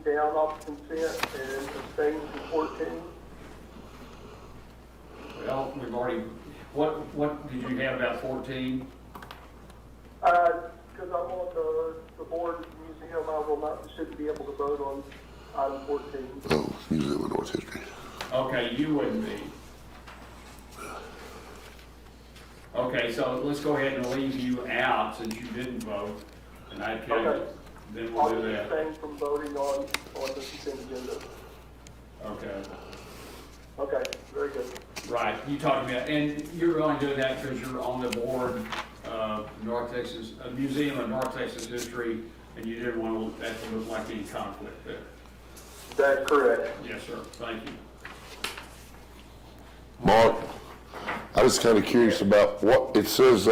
down off consent and abstain from 14. Well, we've already, what did you have about 14? Because I'm on the board at the museum, I will not, shouldn't be able to vote on item 14. Oh, Museum of North History. Okay, you wouldn't be. Okay, so let's go ahead and leave you out since you didn't vote. In that case, Okay. then we'll I'll do that. abstain from voting on the consent agenda. Okay, Okay, very good. right, you talked about, and you're only doing that because you're on the board of North Texas, Museum of North Texas History, and you didn't want that to look like any conflict there. That's correct. Yes, sir, thank you. Mark, I was kind of curious about what, it says,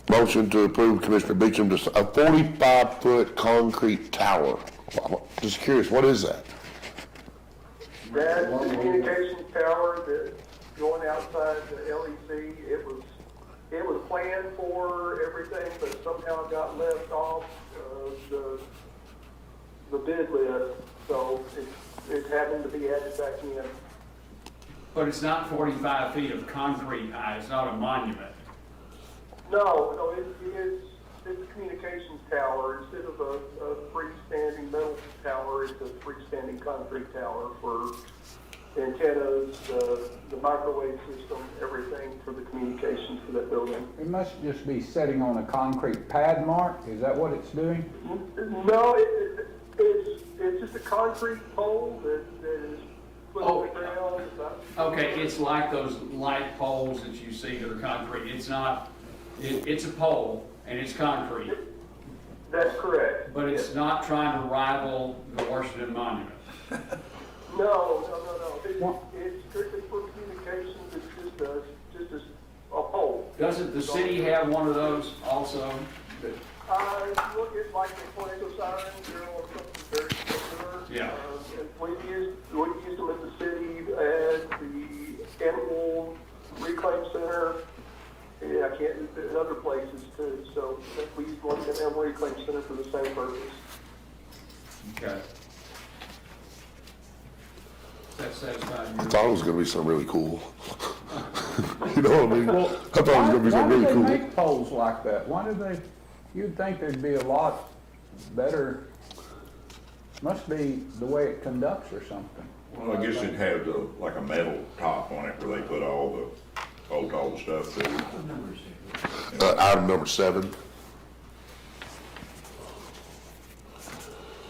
motion to approve Commissioner Beecham, just a 45-foot concrete tower. Just curious, what is that? That's the communications tower that's going outside the LEC. It was planned for everything, but somehow it got left off the bid list, so it happened to be added back in. But it's not 45 feet of concrete high, it's not a monument. No, it's a communications tower. Instead of a freestanding metal tower, it's a freestanding concrete tower for antennas, the microwave system, everything for the communications for that building. It must just be sitting on a concrete pad, Mark? Is that what it's doing? No, it's just a concrete pole that is put on the ground. Okay, it's like those light poles that you see that are concrete. It's not, it's a pole and it's concrete, That's correct. but it's not trying to rival the Washington Monument. No. It's strictly for communications. It's just a pole. Doesn't the city have one of those also? If you look at like the tornado sirens, they're on something very similar. Yeah. And we've used them at the city, at the Animal Reclaim Center. Yeah, I can't, in other places too. So we use one at the Animal Reclaim Center for the same purpose. Okay. That satisfied I you? thought it was gonna be something really cool. You know what I mean? I thought it was gonna be Why something do really they cool. make poles like that? Why do they, you'd think there'd be a lot better, must be the way it conducts or something. Well, I guess it has like a metal top on it where they put all the stuff to. Item number 7.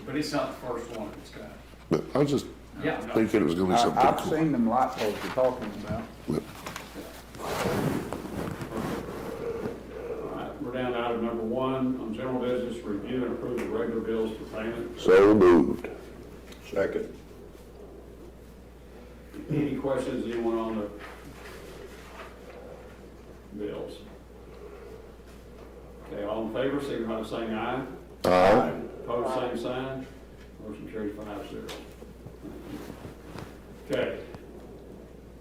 But it's not the first one it's got. But I was just Yeah, no. thinking it was gonna be something I've cool. seen them light poles you're talking about. All right, we're down to item number 1 on general business, review and approve the regular bills for payment. So moved. Second. Any questions, anyone on the bills? Okay, all in favor, signify by saying aye. Aye. Opposed, same sign. Motion carried 5-0. Okay.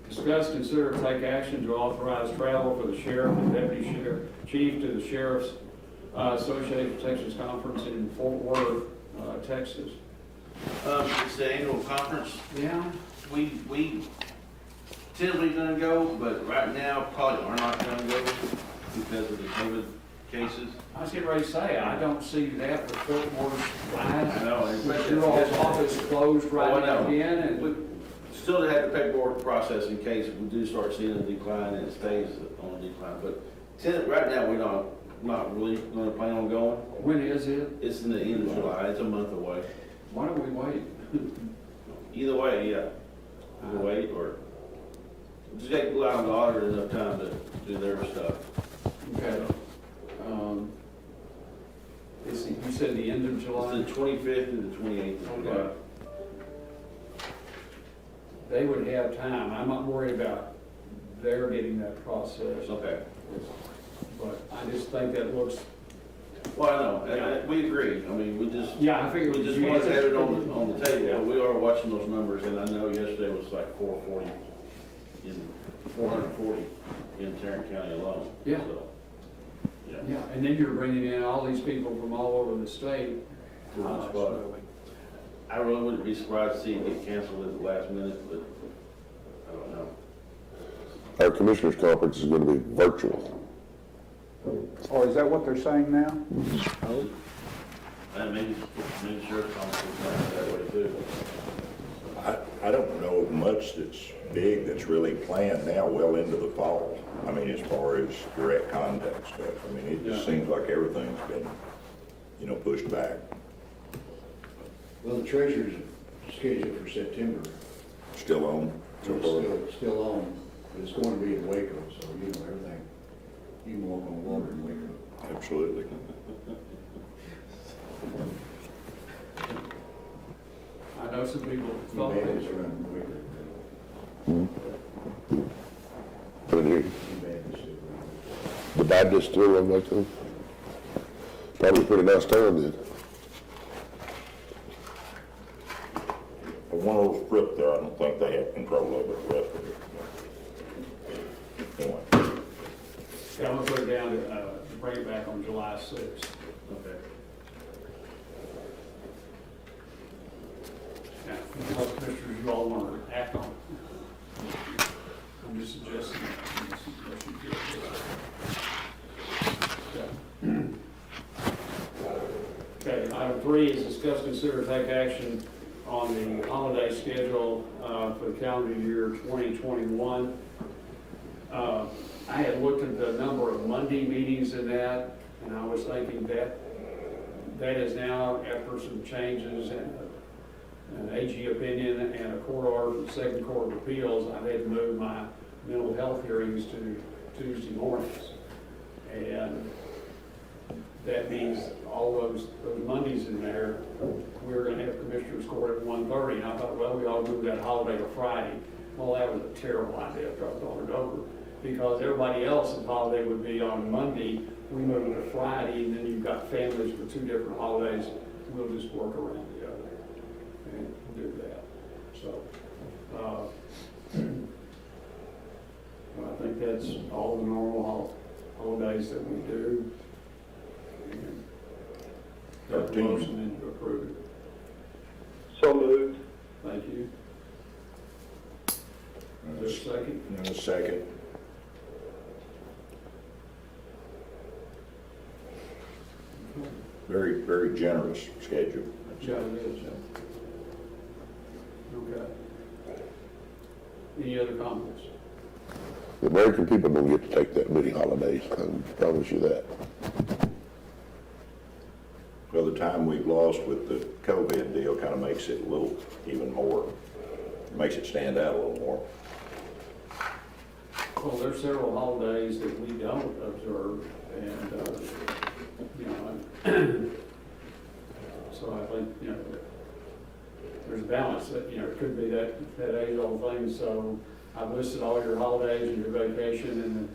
Discuss, consider, take action to authorize travel for the sheriff and deputy sheriff, chief to the Sheriff's Association of Texas Conference in Fort Worth, Texas. It's the annual conference. Yeah. We typically gonna go, but right now probably are not gonna go because of the COVID cases. I was getting ready to say, I don't see that with Fort Worth lines. I know, But your all's office closed right Oh, I know. now again, and We still have the paperwork process in case we do start seeing a decline and it stays on a decline. But right now, we're not really gonna plan on going. when is it? It's in the end of July. It's a month away. Why don't we wait? Either way, yeah. Either way, or just got to allow the auditor enough time to do their stuff. Okay. You said the end of July? It's the 25th and the 28th of July. Okay. They would have time. I'm not worried about their getting that process. Okay. But I just think that looks, Well, I know, and we agree. I mean, we just I figured. we just want to have it on the table. We are watching those numbers, and I know yesterday was like 440 in Tarrant County alone. Yeah. So, Yeah, and then you're bringing in all these people from all over the state. to one spot. I really wouldn't be surprised to see it get canceled at the last minute, but I don't know. Our commissioners conference is gonna be virtual. Or is that what they're saying now? And maybe sheriff's office is that way too. I don't know of much that's big that's really planned now well into the fall. I mean, as far as direct contact stuff, I mean, it just seems like everything's been, pushed back. Well, the treasurer's scheduled for September. Still on, so It's still on, but it's going to be in Waco, so everything, you can walk on water in Waco. far. Absolutely. I know some people You thought bad that. is around Waco. But here, You bad is still around. the Baptist still on like them? Probably a pretty nice town then. But one of those strip there, I don't think they have control over the rest of it. Anyway, Yeah, I'm gonna put it down to bring it back on July 6th. Okay. Now, all commissioners, you all want to act on it. I'm just suggesting. Okay, item 3 is discuss, consider, take action on the holiday schedule for the calendar year 2021. I had looked at the number of Monday meetings in that, and I was thinking that is now, after some changes and an AG opinion and a court order from the Second Court of Appeals, I've had to move my mental health hearings to Tuesday mornings. And that means all those Mondays in there, we're gonna have Commissioners Court at 1:30. And I thought, well, we ought to move that holiday to Friday. Well, that was a terrible idea after I thought it over. Because everybody else's holiday would be on Monday, we move it to Friday, and then you've got families with 2 different holidays. We'll just work around the other and do that. So, I think that's all the normal holidays that we do. And got the motion and to approve it. So moved. Thank you. Is there a second? and a second. Very, very generous schedule. Yeah, it is. Okay. Any other comments? The American people don't get to take that many holidays, I can promise you that. Well, the time we've lost with the COVID deal kind of makes it a little, even more, makes it stand out a little more. Well, there's several holidays that we don't observe, and, so I think, there's a balance that, it could be that age-old thing, so I've listed all your holidays and your vacation, and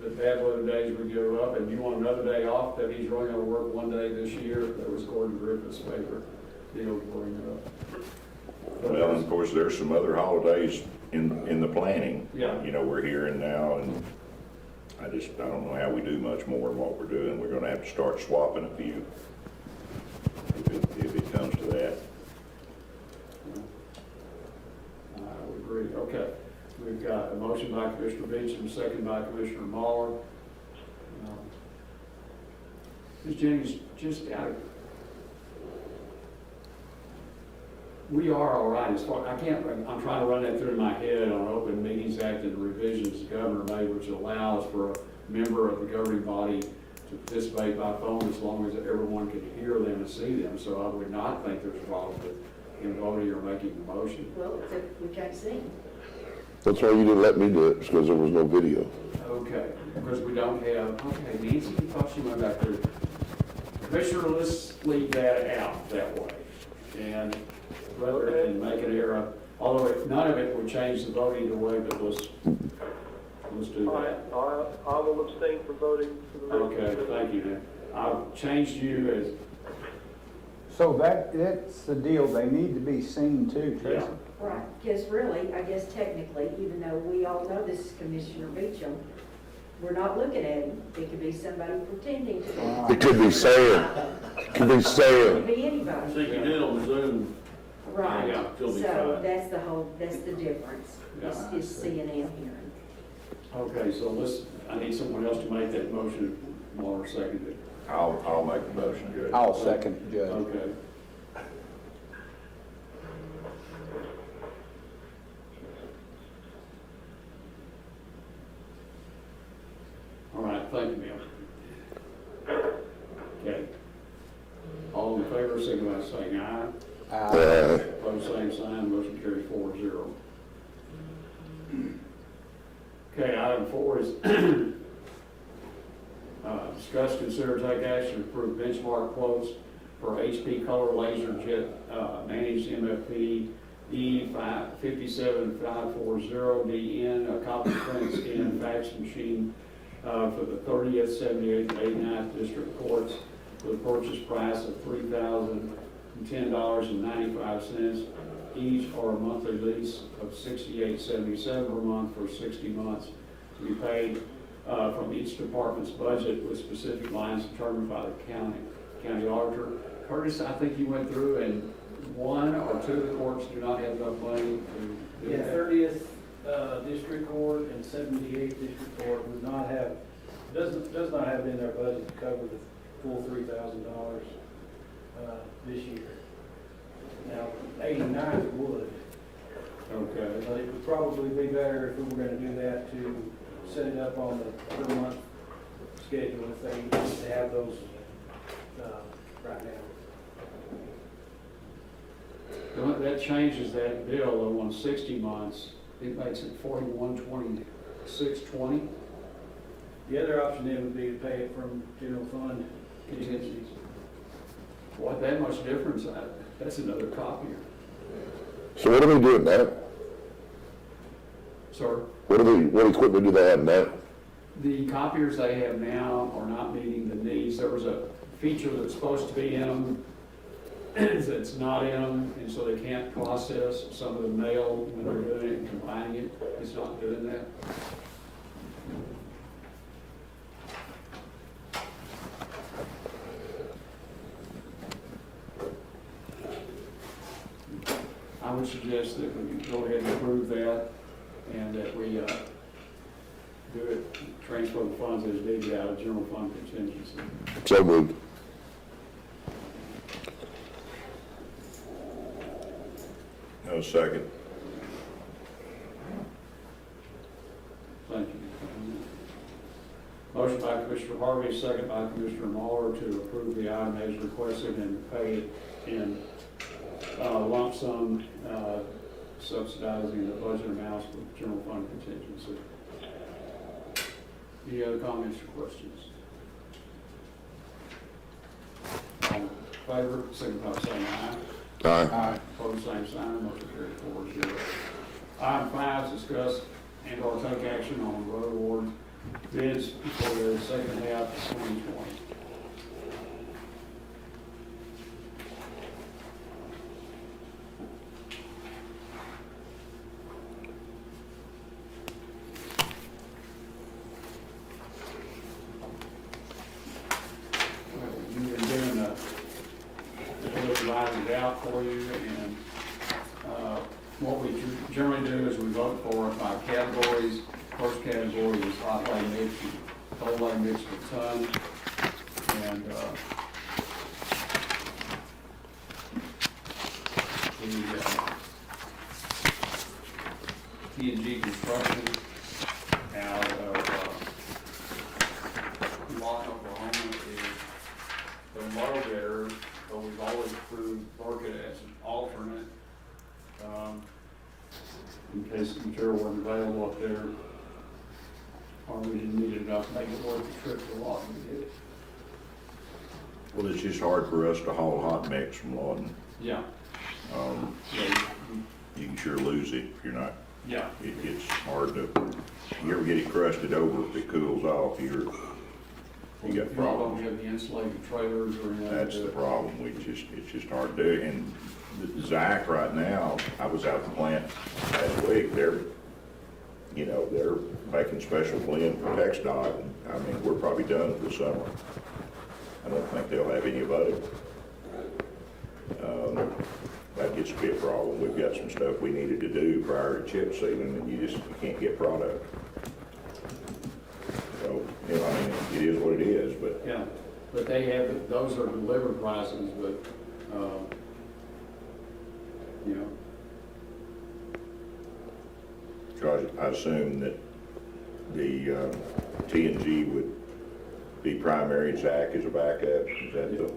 the bad weather days we give up, and you want another day off, that he's only gonna work 1 day this year. That was Gordon Griffith's favorite deal to bring it up. Well, and of course, there's some other holidays in the planning. Yeah. We're hearing now, and I don't know how we do much more than what we're doing. We're gonna have to start swapping a few if it comes to that. I would agree. Okay. We've got a motion by Commissioner Beecham, second by Commissioner Muller. Ms. Jennings, just out of, we are all right as far, I'm trying to run that through my head on Open Meetings Act and the revisions the governor made, which allows for a member of the governing body to participate by phone as long as everyone can hear them and see them. So I would not think there's a problem with him voting or making the motion. Well, except we can't see. That's why you didn't let me do it, because there was no video. Okay, because we don't have, okay, Nancy, you thought she went back there. Commissioner, let's leave that out that way. And rather than make an error, although none of it would change the vote either way, but let's do that. I will abstain from voting for the rest of Okay, the thank you, then. I've changed you as, So that's the deal, they need to be seen too, Tracy. yeah, Right, because really, I guess technically, even though we all know this is Commissioner Beecham, we're not looking at him. It could be somebody pretending to be. It could be Sam, could be It Sam. could be So anybody. you can do it on Zoom. Right, Yeah, it'll be so fine. that's the difference, Yeah, I is see. seeing and hearing. Okay, so I need someone else to make that motion, Waller seconded. I'll make the motion, Judge. I'll second it, Judge. Okay. All right, thank you, Bill. Okay. All in favor, signify by saying aye. Opposed, same sign, motion carries 4-0. Okay, item 4 is discuss, consider, take action, to approve benchmark quotes for HP Color Laser Jet Managed MFP E57540DN, a copy print scan fax machine for the 30th, 78th, and 89th District Courts with a purchase price of $3,010.95 each, or a monthly lease of $68.77 per month for 60 months to be paid from each department's budget with specific lines determined by the county auditor. Curtis, I think you went through and one or two of the courts do not have enough money to do Yeah, that. 30th District Court and 78th District Court would not have, does not have in their budget to cover the full $3,000 this year. Now, 89th would, Okay, but it would probably be better if we were gonna do that to set it up on the per month schedule if they have those right now. that changes that bill though on 60 months. It makes it 4126.20 The other option then would be to pay it from general fund contingencies. What, that much difference? That's another copier. So what are we doing now? Sir, What equipment do they have now? the copiers they have now are not meeting the needs. There was a feature that's supposed to be in them that's not in them, and so they can't process some of the mail when they're doing it and combining it. It's not doing that. I would suggest that we go ahead and approve that, and that we do it, transfer the funds as needed out of general fund contingency. So moved. No, second. Thank you. Motion by Commissioner Harvey, second by Commissioner Muller to approve the item as requested and pay it in lump sum, subsidizing the budget amounts with general fund contingency. Any other comments or questions? All in favor, signify by saying aye. Aye. Opposed, same sign, motion carried 4-0. Item 5 is discuss and/or take action on road award bids for the second half of 2020. You've been given a divided it out for you, and what we generally do is we vote for it by categories. First category is hot lay mix and cold lay mix per ton, and the T&G Construction out of Lawton, Oklahoma is the low bidder, but we've always approved Burkett as an alternate, in case the material wasn't available up there, or we didn't need it enough to make it worth the trip to Lawton to get it. Well, it's just hard for us to haul hot mix from Lawton. Yeah. Um, Yeah. You can sure lose it if you're not, Yeah. it gets hard to, you ever get it crusted over, if it cools off, you got You don't problems. have the insulated trailers or anything. That's the problem, it's just hard to do, and the Zach right now, I was out at the plant last week, you know, they're making special blend for TxDOT. I mean, we're probably done for the summer. I don't think they'll have any of it. That gets to be a problem. We've got some stuff we needed to do prior to chip sealing, and you can't get product. So, you know, I mean, it is what it is, but Yeah, but they have, those are delivered prices, but, you know, because I assume that the T&G would be primary, Zach is a backup. Is that the,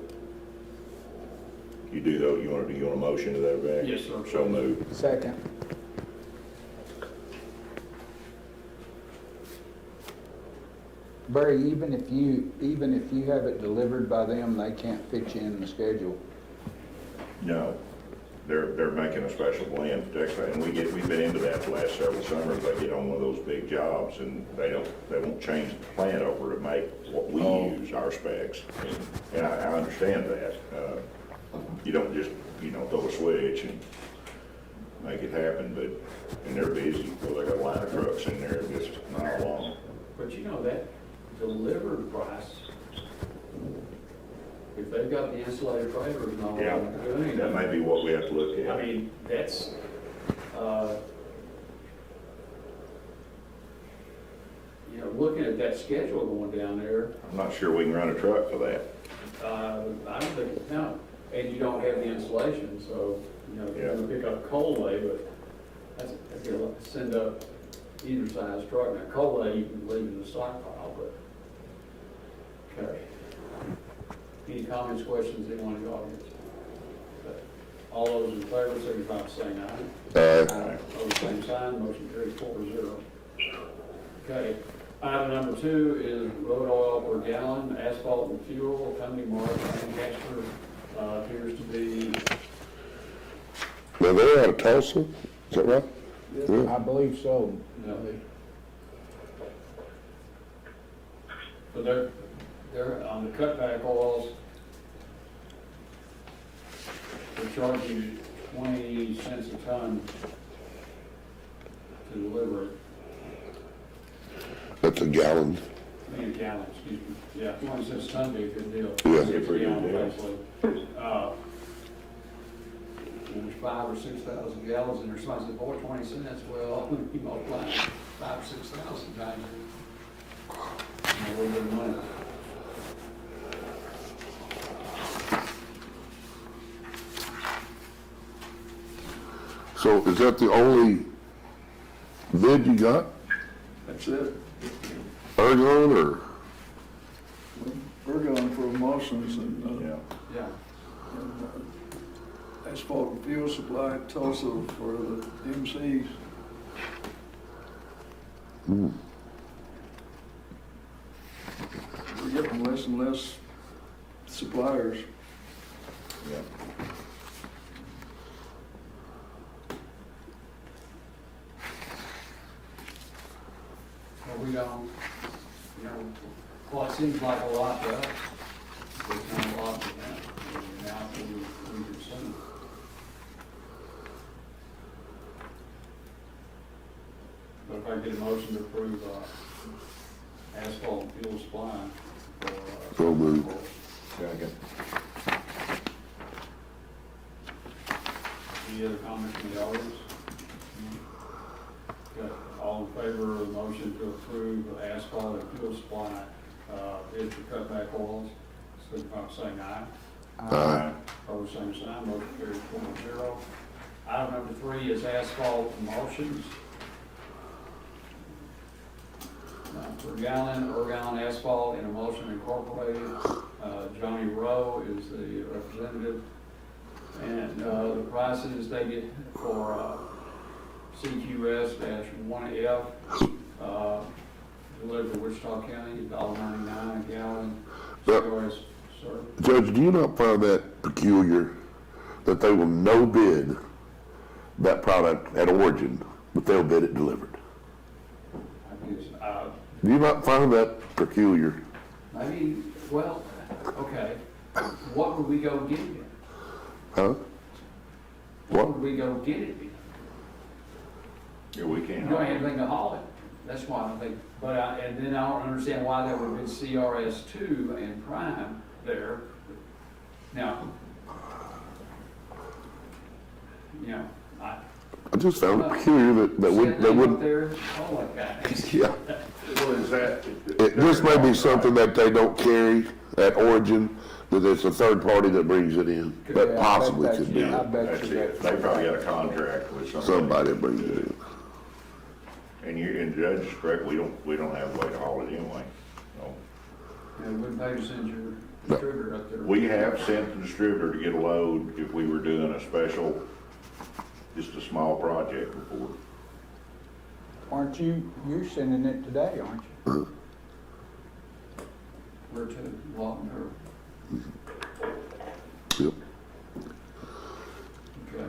you do though, you want a motion to that effect? Yes, sir. So moved. Second. Barry, even if you have it delivered by them, they can't fit you in the schedule. No, they're making a special blend for TxDOT, and we've been into that the last several summers. They get on one of those big jobs, and they won't change the plant over to make what we use, our specs. And I understand that. You don't just, you know, throw a switch and make it happen, and they're busy. Well, they got a line of trucks in there, just not long. but you know that delivered price, if they've got the insulated trailers and all Yeah, that, that may be what we have to look at. I mean, that's, you know, looking at that schedule going down there, I'm not sure we can run a truck for that. I don't think, no, and you don't have the insulation, so, you know, if you're gonna pick up coal lay, but that's gonna send up either size truck. Now, coal lay, you can leave in the stockpile, but, okay. Any comments, questions, anyone in the audience? All those in favor, signify by saying aye. Opposed, same sign, motion carries 4-0. Okay, item number 2 is road oil per gallon, asphalt and fuel, company mark, Lancaster, appears to be, Now, they're out of Tulsa, is that right? I believe so. no. But they're on the cutback oils, they're charging 20 cents a ton to deliver it. That's a gallon. I mean, a gallon, excuse me. Yeah, 20 cents a ton, be a good deal. Yeah. It's a Pretty good gallon, deal. basically. There's 5,000 or 6,000 gallons, and there's somebody said, boy, 20 cents, well, you multiply 5,000 or 6,000 times. A little bit of money. So is that the only bid you got, That's it. Ergon, or? We're going for emulsions and, Yeah. Yeah. asphalt and fuel supply, Tulsa for the MCs. We're getting less and less suppliers. Yeah. Well, we don't, you know, well, it seems like a lot to us. It's not a lot to them. Now, we consume. But if I get a motion to approve, asphalt and fuel supply for, So moved. Second. Any other comments from the audience? Okay, all in favor of the motion to approve asphalt and fuel supply, bid for cutback oils, signify by saying aye. Aye. Opposed, same sign, motion carries 4-0. Item number 3 is asphalt emulsions. Per gallon, Ergon Asphalt and Emulsion Incorporated. Johnny Rowe is the representative. And the prices they get for CQS-1F, delivered to Wichita County, $1.99 a gallon. Yep. CQS, sir. Judge, do you not find that peculiar that they will no bid that product at origin, but they'll bid it delivered? I guess, Do you not find that peculiar? maybe, well, okay, what would we go get it in? Huh? What What? would we go get it in? Yeah, we You can. don't have anything to haul it. that's why I think, but and then I don't understand why that would be CRS2 and prime there. Now, I just found it peculiar that would, that up would, there, all like that. yeah. Well, is that? This may be something that they don't carry at origin, that it's a third party that brings it in. Yeah, That I possibly bet could you- be I bet That's you it. that. They probably got a contract with somebody that brings it in. And Judge is correct, we don't have a way to haul it anyway. No. It wouldn't pay to send your No. distributor up there. We have sent the distributor to get a load if we were doing a special, just a small project before. Aren't you're sending it today, aren't you? Where to, Lawton, or, Yep. okay.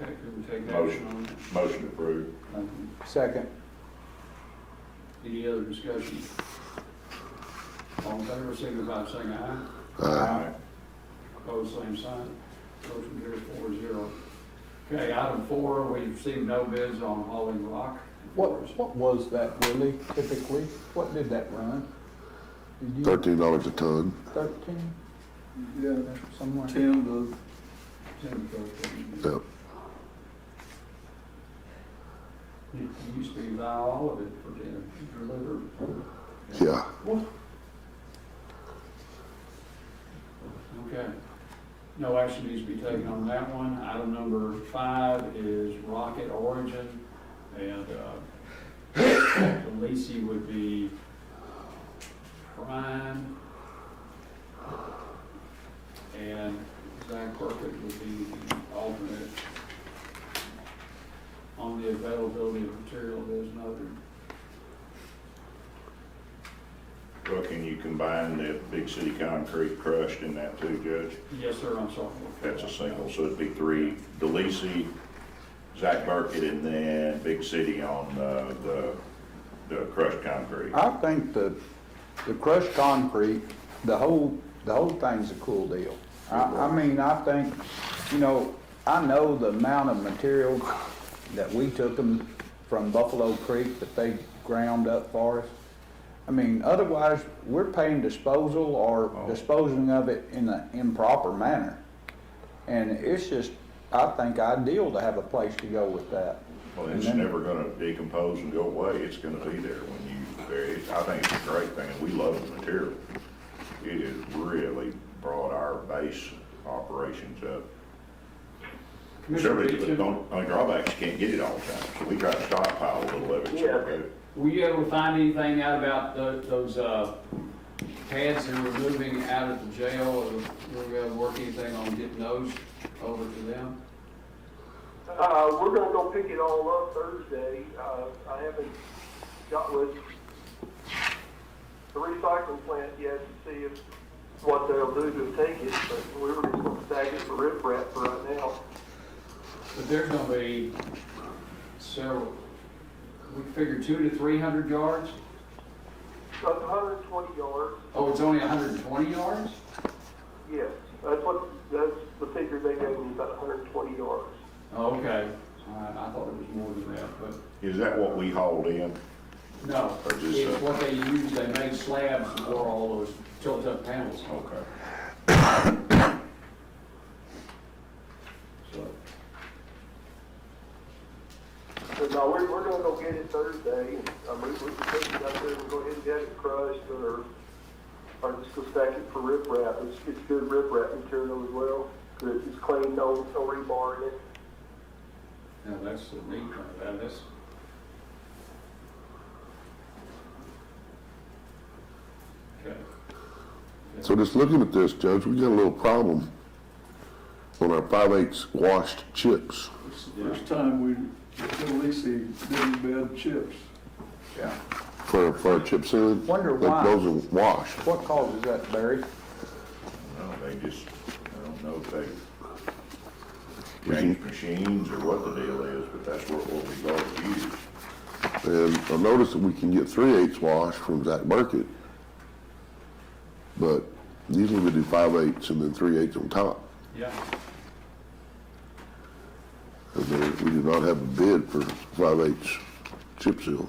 Okay, could we take action on that? Motion approved. Second. Any other discussion? All in favor, signify by saying aye. Aye. Opposed, same sign. Motion carries 4-0. Okay, item 4, we received no bids on hauling rock. What was that, Willie, typically? What did that run? Did you? $13 a ton. 13, Yeah, somewhere? 10 to, Yep. You used to buy all of it for delivered. Yeah. Okay. No action needs to be taken on that one. Item number 5 is Rocket Origin, and the leasing would be Prime, and Zach Burkett would be the alternate. On the availability of material, there's another. Well, can you combine the Big City Concrete crushed in that too, Judge? Yes, sir, I'm sorry. That's a single, so it'd be 3, DeLisi, Zach Burkett, and then Big City on the crushed concrete. I think the crushed concrete, the whole thing's a cool deal. I mean, I think, I know the amount of material that we took them from Buffalo Creek that they ground up for us. I mean, otherwise, we're paying disposal or disposing of it in an improper manner. And it's just, I think, ideal to have a place to go with that. Well, it's never gonna decompose and go away, it's gonna be there when you bury it. I think it's a great thing, and we love the material. It has really brought our base operations up. Certainly, the only drawback is you can't get it all the time, so we try to stockpile a little of it. So we're good. Were you able to find anything out about those pads that were moving out of the jail, or were we able to work anything on getting those over to them? We're gonna go pick it all up Thursday. I haven't got with the recycling plant yet to see what they'll do to take it, but we were just gonna stack it for riprap for right now. But there's gonna be several, we figured 200 to 300 yards? That's 120 yards. Oh, it's only 120 yards? Yes, that's the figure they gave me, about 120 yards. Oh, okay. All right, I thought it was more than that, but Is that what we hauled in? no. Or just, It's what they used, they made slabs for all those tilt-up panels. Okay. So, So no, we're gonna go get it Thursday. We can take it out there and go ahead and get it crushed, or just go stack it for riprap. It's good riprap material as well. Good, it's clean, no rebar in it. now that's the neat thing about this. Okay. So just looking at this, Judge, we got a little problem on our 5/8 washed chips. first time we, at least he didn't bed chips. Yeah. For our chip sealing. Wonder why. Those are washed. What causes that, Barry? No, they just, I don't know if they changed machines or what the deal is, but that's what we both use. And I noticed that we can get 3/8 wash from Zach Burkett. But usually we do 5/8 and then 3/8 on top. Yeah. And then we do not have a bid for 5/8 chip seal.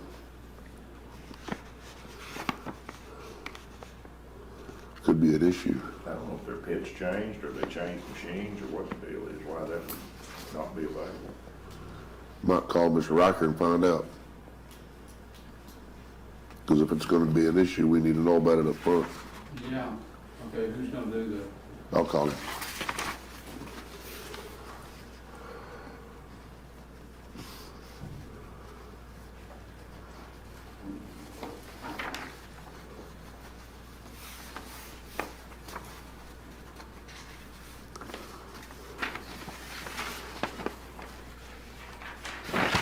Could be an issue. I don't know if their pitch changed, or they changed machines, or what the deal is, why that would not be available. Might call Mr. Riker and find out. Because if it's gonna be an issue, we need to know about it up front. Yeah, okay, who's gonna do that? I'll call him.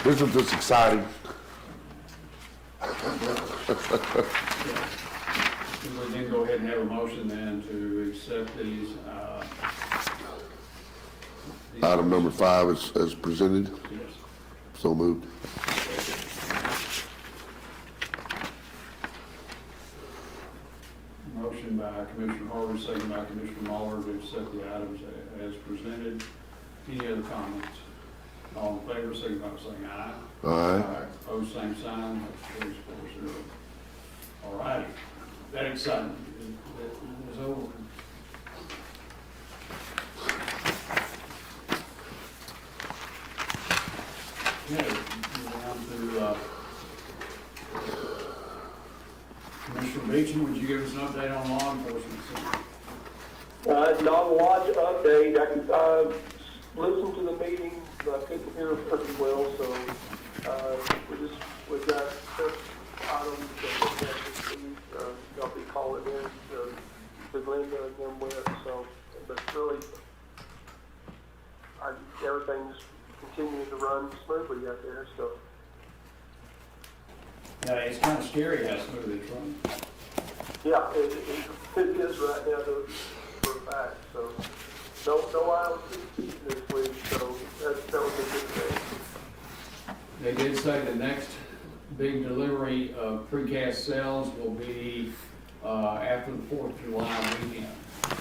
Isn't this exciting? We then go ahead and have a motion then to accept these, Item number 5 is as presented, Yes. so moved. Motion by Commissioner Harvey, second by Commissioner Muller to accept the items as presented. Any other comments? All in favor, signify by saying aye. Aye. Opposed, same sign, that carries 4-0. All righty, that excitement is over. Okay, moving on to, Commissioner Beecham, would you give us an update on law enforcement? Not a lot to update. I listened to the meeting, but I couldn't hear pretty well, so, we've got items that we'll have to see, they'll be calling in, to Glenda and them with, so, but really, everything's continuing to run smoothly out there, so. Yeah, it's kind of scary how smooth it's running. Yeah, it is right now, for a fact, so. No IOC this week, so that was a good thing. They did say the next big delivery of precast cells will be after the 4th of July weekend. So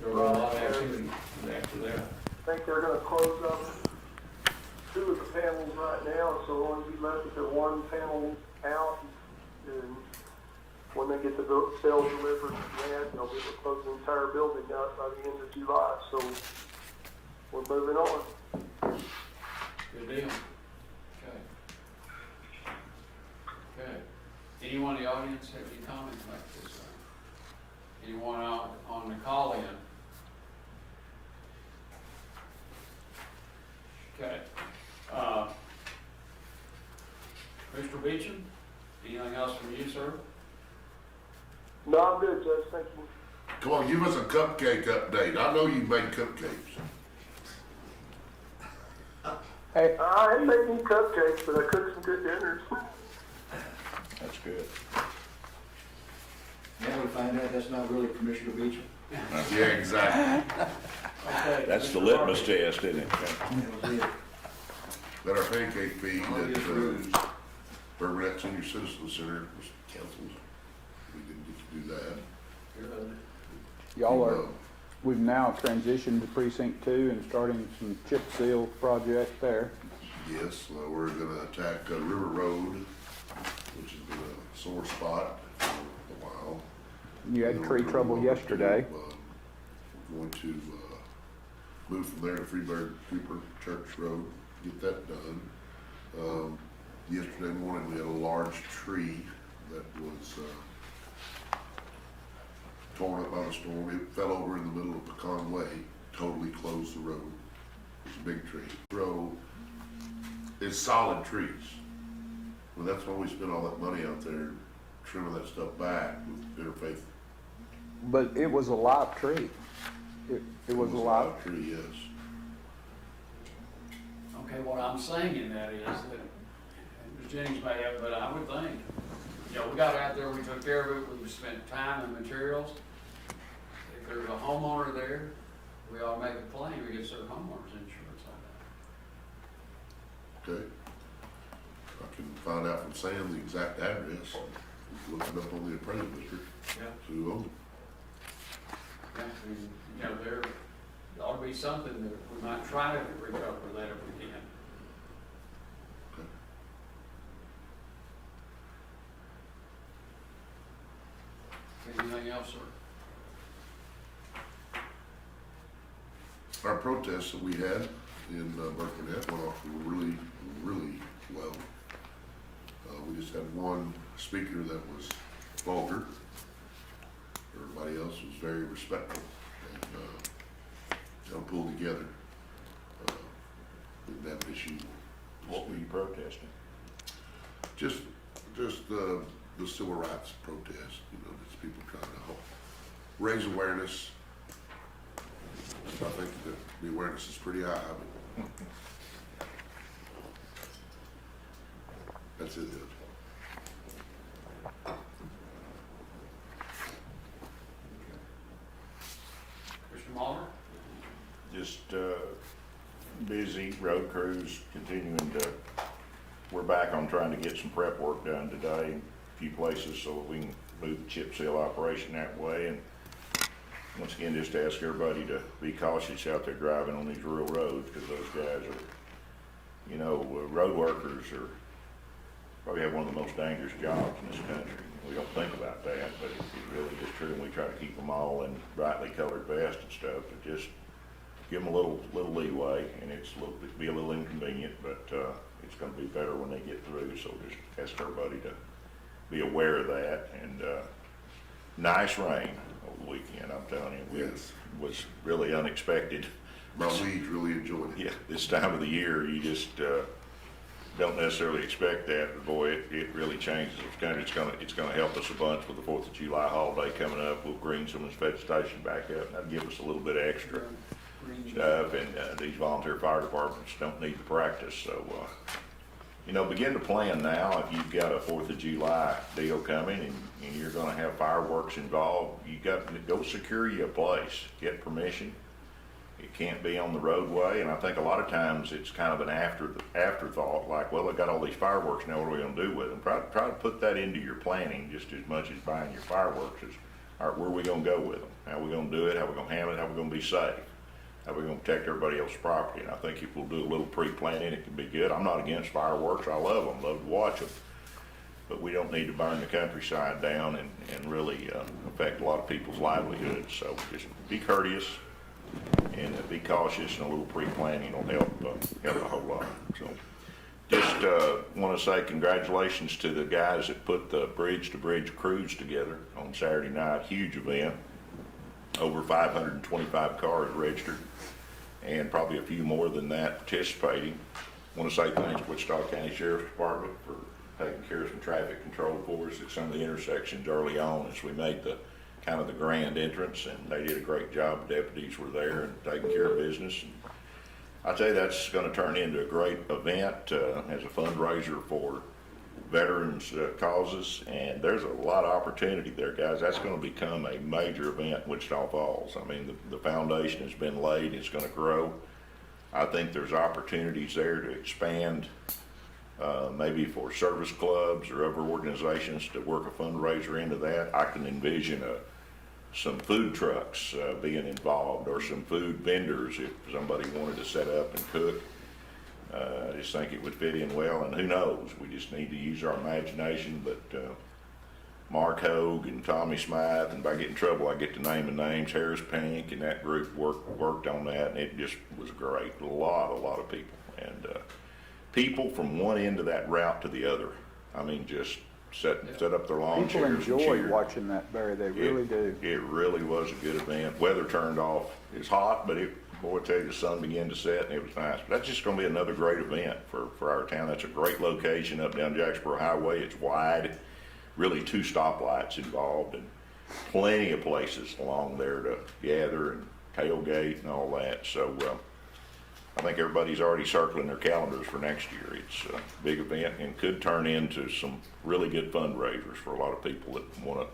there'll be a lot of activity after that. I think they're gonna close up 2 of the panels right now, so only be left with the 1 panel out. And when they get the cells delivered to that, they'll be able to close the entire building out by the end of July, so we're moving on. Good deal. Okay. Okay. Anyone in the audience have any comments about this? Anyone out on the call-in? Okay. Mr. Beecham, anything else from you, sir? No, I'm good, Judge, thank you. Come on, give us a cupcake update. I know you make cupcakes. Hey, I ain't making any cupcakes, but I cooked some good dinners. That's good. Now we find out that's not really Commissioner Beecham. Yeah, exactly. Okay. That's the Mr. litmus Harvey. test, isn't it? That was it. That our pancake feed All at these rules. Bourbonnette Senior Citizen Center was canceled. We didn't get to do that. Good. y'all are, we've now transitioned to precinct 2 and starting some chip seal project there. Yes, we're gonna attack River Road, which has been a sore spot for a while. You had tree trouble yesterday. We're going to move from there to Freeburg Cooper Church Road, get that done. Yesterday morning, we had a large tree that was torn up by the storm. It fell over in the middle of Pecan Way, totally closed the road. It's a big tree. Road is solid trees. Well, that's why we spent all that money out there trimming that stuff back with interfaith. But it was a live tree. It was a live. Tree, yes. Okay, what I'm saying in that is that, and Ms. Jennings may have, but I would think, you know, we got out there, we took care of it, we spent time and materials. If there's a homeowner there, we ought to make a claim against their homeowner's insurance on Okay. I can find out from Sam the exact address. Look it up on the appraisal district. that. Yeah. See who owns it. Yeah, and, you know, There ought to be something that we might try to recover that if we can. Anything else, sir? Our protests that we had in Burkernett went off really, really well. We just had one speaker that was vulgar. Everybody else was very respectful and pulled together. Didn't have an issue. What were you protesting? Just the civil rights protest, you know, just people trying to help raise awareness. I think that the awareness is pretty high, but that's it. Mr. Mahler? Just busy road crews continuing to, we're back on trying to get some prep work done today, a few places so that we can move the chip seal operation that way. And once again, just to ask everybody to be cautious out there driving on these rural roads, because those guys are, you know, road workers are probably have one of the most dangerous jobs in this country. We don't think about that, but it really is true, and we try to keep them all in brightly colored vests and stuff, but just give them a little leeway, and it's be a little inconvenient, but it's going to be better when they get through. So just ask everybody to be aware of that. And nice rain over the weekend, I'm telling you. Yes. It was really unexpected. My weeds really enjoyed it. Yeah, this time of the year, you just don't necessarily expect that, but boy, it really changes. It's gonna help us a bunch with the 4th of July holiday coming up. We'll green some of this vegetation back up, and that'll give us a little bit of extra stuff. And these volunteer fire departments don't need to practice, so you know, begin to plan now. If you've got a 4th of July deal coming and you're gonna have fireworks involved, you got to go secure you a place, get permission. It can't be on the roadway, and I think a lot of times it's kind of an afterthought, like, well, I got all these fireworks now, what are we gonna do with them? Try to put that into your planning just as much as buying your fireworks. Is, all right, where are we gonna go with them? How are we gonna do it? How are we gonna handle it? How are we gonna be safe? How are we gonna protect everybody else's property? And I think if we'll do a little pre-planning, it can be good. I'm not against fireworks. I love them, love to watch them. But we don't need to burn the countryside down and really affect a lot of people's livelihoods. So just be courteous and be cautious, and a little pre-planning will help a whole lot. So just want to say congratulations to the guys that put the Bridge to Bridge cruise together on Saturday night. Huge event. Over 525 cars registered, and probably a few more than that participating. Want to say thanks to Wichita County Sheriff's Department for taking care of some traffic control for us at some of the intersections early on as we made the kind of the grand entrance, and they did a great job. Deputies were there and taking care of business. And I tell you, that's going to turn into a great event as a fundraiser for veterans causes, and there's a lot of opportunity there, guys. That's going to become a major event in Wichita Falls. I mean, the foundation has been laid. It's going to grow. I think there's opportunities there to expand, maybe for service clubs or other organizations to work a fundraiser into that. I can envision some food trucks being involved, or some food vendors if somebody wanted to set up and cook. I just think it would fit in well, and who knows, we just need to use our imagination. But Mark Hogue and Tommy Smythe, and if I get in trouble, I get to name the names, Harris Pink, and that group worked on that, and it just was great. A lot of people, and people from one end of that route to the other. I mean, just set up their lawn People chairs and enjoy cheer. watching that, Barry, they really do. It really was a good event. Weather turned off. It's hot, but boy, I tell you, the sun began to set, and it was nice. But that's just going to be another great event for our town. That's a great location up down Jacksboro Highway. It's wide, really 2 stoplights involved, and plenty of places along there to gather and tailgate and all that. So I think everybody's already circling their calendars for next year. It's a big event and could turn into some really good fundraisers for a lot of people that want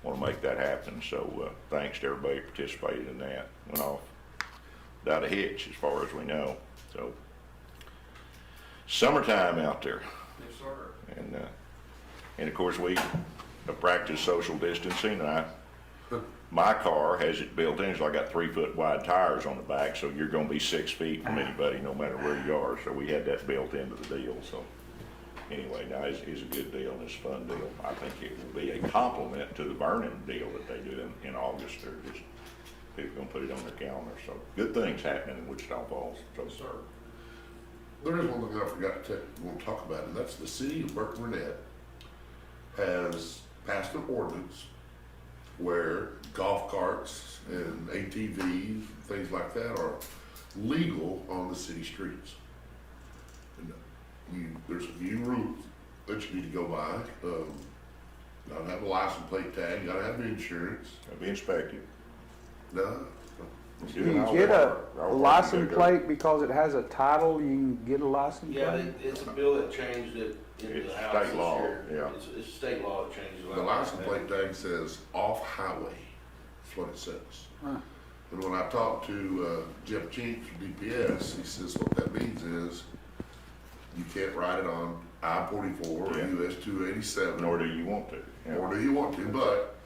to make that happen. So thanks to everybody who participated in that. Went off without a hitch as far as we know. So summertime out there. Yes, sir. And of course we practice social distancing. And I My car has it built in, so I got 3-foot wide tires on the back, so you're gonna be 6 feet from anybody, no matter where you are, so we had that built into the deal, so. Anyway, no, it's a good deal, and it's a fun deal. I think it will be a compliment to the Vernon deal that they do in August. They're just, people gonna put it on their calendar, so good things happening in Wichita Falls, so. Sir. There is one thing I forgot to want to talk about, and that's the city of Burke Burnett has passed an ordinance where golf carts and ATVs, things like that are legal on the city streets. And there's a few rules that you need to go by. Gotta have a license plate tag, gotta have insurance. It'll be inspected. No, You can get a license plate because it has a title, you can get a license Yeah, plate? it's a bill that changed it into It's the House state this law, year. yeah. It's state law that changes it. the license plate tag says off-highway, that's what it says. Huh. And when I talked to Jeff Chinks from DPS, he says what that means is you can't ride it on I-44 or Yeah. US 287. Nor do you want to. Yeah. Or do you want to, but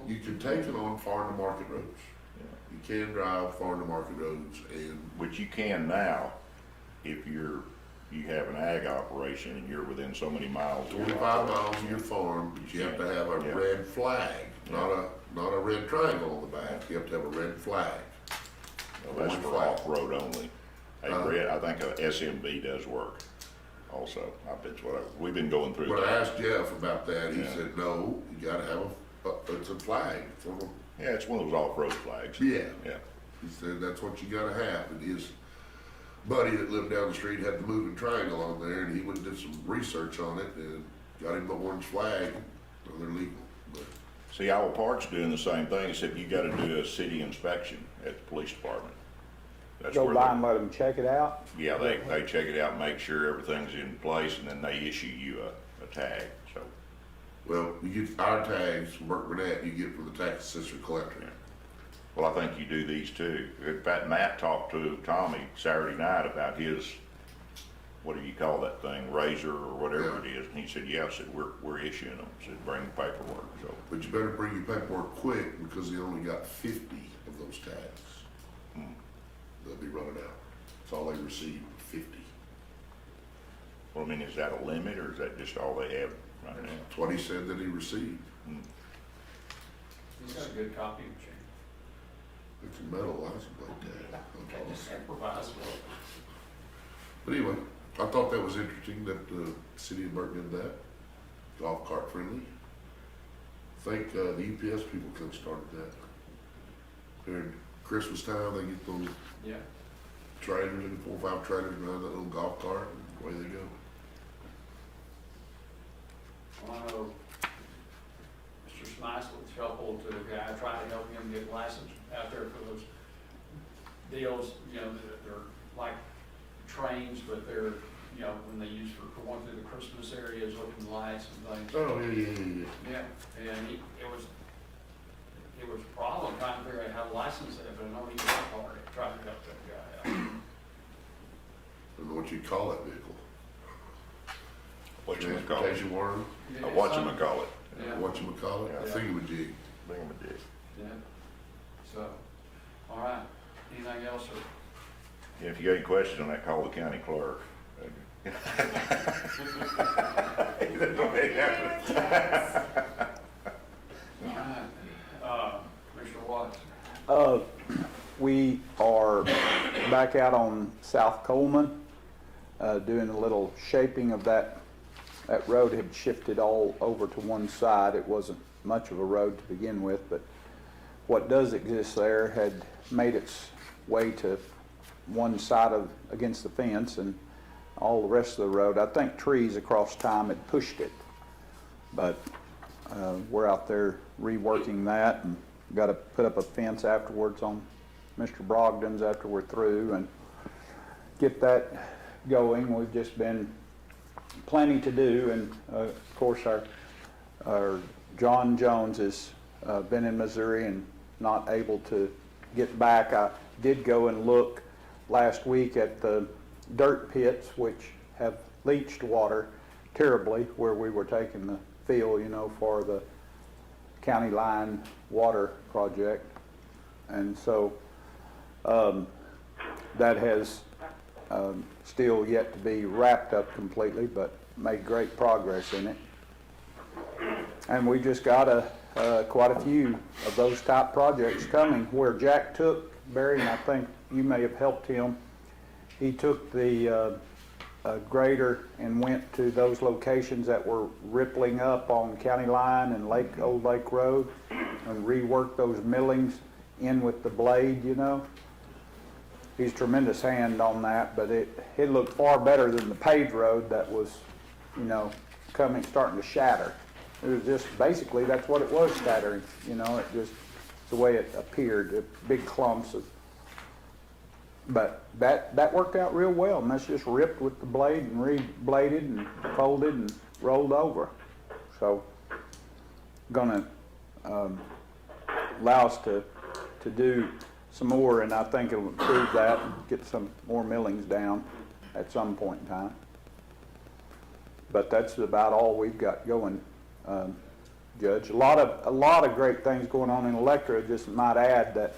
you can take it on farm to market roads. Yeah. You can drive farm to market roads and, Which you can now, if you have an ag operation and you're within so many miles. of your 25 miles of your farm, but you have to have a Yeah. red flag, not a red triangle on the back. You have to have a red flag. Well, that's for flag. off-road only. I think a SMB does work also. We've been going through When I that. asked Jeff about that, he Yeah. said, no, you gotta have it's a flag. Yeah, it's one of those off-road flags. Yeah. Yeah. He said, that's what you gotta have. And his buddy that lived down the street had the moving triangle on there, and he went and did some research on it and got him the orange flag. So they're legal, but See, Iowa Park's doing the same thing, except you gotta do a city inspection at the police department. That's Go where by they- and let them check it out? Yeah, they check it out, and make sure everything's in place, and then they issue you a tag, so. well, you get our tags from Burke Burnett, you get from the tax assessor collector. Well, I think you do these too. In fact, Matt talked to Tommy Saturday night about his, what do you call that thing, razor or whatever it is, and he said, yeah, I said, we're issuing them, said, bring the paperwork, so. But you better bring your paperwork quick because they only got 50 of those tags. They'll be running out. That's all they received, 50. Well, I mean, is that a limit, or is that just all they have right now? That's what he said that he received. He's got a good copy machine. It's a metal license plate tag. Okay, just improvise with it. But anyway, I thought that was interesting that the city of Burke did that. Golf cart friendly. I think the UPS people kind of started that. During Christmas time, they get those Yeah. trailers and 4 or 5 trailers behind that little golf cart, and away they go. Well, I know Mr. Smythe was helpful to the guy, trying to help him get licensed out there for those deals, you know, that they're like trains, but they're, you know, when they use for going through the Christmas areas, looking lights and things. Oh, yeah. Yeah, and it was a problem trying to figure out how to license it, but I know he worked hard at trying to help that guy out. I don't know what you'd call that vehicle. Whatchamacallit. Transportation worm? A whatchamacallit. Yeah. Whatchamacallit? Yeah. Thingamajig. Thingamajig. Yeah, so, all right, anything else, or? Yeah, if you got any questions on that, call the county clerk. All right, Commissioner Watts. We are back out on South Coleman, doing a little shaping of that. That road had shifted all over to one side. It wasn't much of a road to begin with, but what does exist there had made its way to one side against the fence, and all the rest of the road, I think trees across time had pushed it. But we're out there reworking that, and got to put up a fence afterwards on Mr. Brogdon's after we're through, and get that going. We've just been plenty to do, and of course our John Jones has been in Missouri and not able to get back. I did go and look last week at the dirt pits, which have leached water terribly, where we were taking the fill, you know, for the county line water project. And so, that has, still yet to be wrapped up completely, but made great progress in it. And we just got quite a few of those type projects coming, where Jack took, Barry, and I think you may have helped him, he took the grader and went to those locations that were rippling up on County Line and Old Lake Road, and reworked those millings in with the blade, you know. He's a tremendous hand on that, but it looked far better than the paved road that was, you know, starting to shatter. It was just, basically, that's what it was, shattering, you know, it just, the way it appeared, big clumps of, but that worked out real well, and that's just ripped with the blade and rebladed and folded and rolled over. So, gonna allow us to do some more, and I think it'll improve that and get some more millings down at some point in time. But that's about all we've got going, Judge. A lot of great things going on in Electra. Just might add that